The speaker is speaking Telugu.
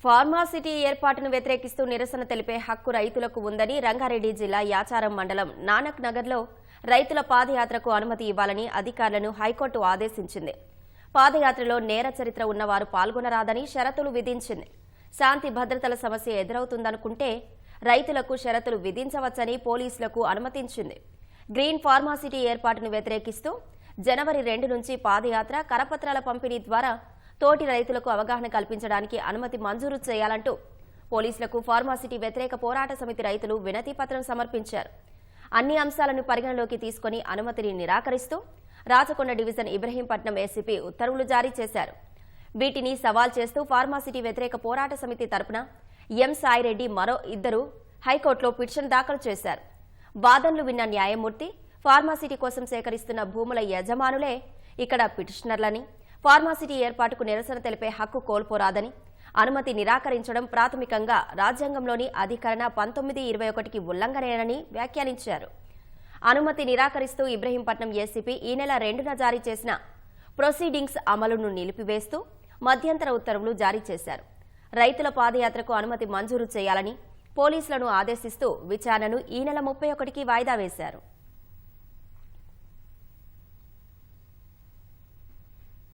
ఫార్మాసిటీ ఏర్పాటును వ్యతిరేకిస్తూ నిరసన తెలిపే హక్కు రైతులకు ఉందని రంగారెడ్డి జిల్లా యాచారం మండలం నానక్ నగర్లో రైతుల పాదయాత్రకు అనుమతి ఇవ్వాలని అధికారులను హైకోర్టు ఆదేశించింది. పాదయాత్రలో నేర చరిత్ర ఉన్నవారు పాల్గొనరాదని షరతులు విధించింది. శాంతి భద్రతల సమస్య ఎదురవుతుందనుకుంటే రైతులకు షరతులు విధించవచ్చని పోలీసులకు అనుమతించింది. గ్రీన్ ఫార్మాసిటీ ఏర్పాటును వ్యతిరేకిస్తూ జనవరి 2 నుంచి పాదయాత్ర, కరపత్రాల పంపిణీ ద్వారా తోటి రైతులకు అవగాహన కల్పించడానికి అనుమతి మంజూరు చేయాలంటూ పోలీసులకు ఫార్మాసిటీ వ్యతిరేక పోరాట సమితి రైతులు వినతి పత్రం సమర్పించారు. అన్ని అంశాలను పరిగణలోకి తీసుకుని అనుమతిని నిరాకరిస్తూ రాచకొండ డివిజన్ ఇబ్రహీంపట్నం ఏసీపీ ఉత్తర్వులు జారీ చేశారు. వీటిని సవాల్ చేస్తూ ఫార్మాసిటీ వ్యతిరేక పోరాట సమితి తరపున ఎం సాయిరెడ్డి మరో ఇద్దరు హైకోర్టులో పిటిషన్ దాఖలు చేశారు. వాదనలు విన్న న్యాయమూర్తి ఫార్మాసిటీ కోసం సేకరిస్తున్న భూముల యజమానులే ఇక్కడ పిటిషనర్లని, ఫార్మాసిటీ ఏర్పాటుకు నిరసన తెలిపే హక్కు కోల్పోరాదని, అనుమతి నిరాకరించడం ప్రాథమికంగా రాజ్యాంగంలోని అధికరణ 1921కి ఉల్లంఘనేనని వ్యాఖ్యానించారు. అనుమతి నిరాకరిస్తూ ఇబ్రహీంపట్నం ఏసీపీ ఈ నెల 2న జారీ చేసిన ప్రొసీడింగ్స్ అమలును నిలిపివేస్తూ మధ్యంతర ఉత్తర్వులు జారీ చేశారు. రైతుల పాదయాత్రకు అనుమతి మంజూరు చేయాలని పోలీసులను ఆదేశిస్తూ విచారణను ఈ నెల 31కి వాయిదా వేశారు.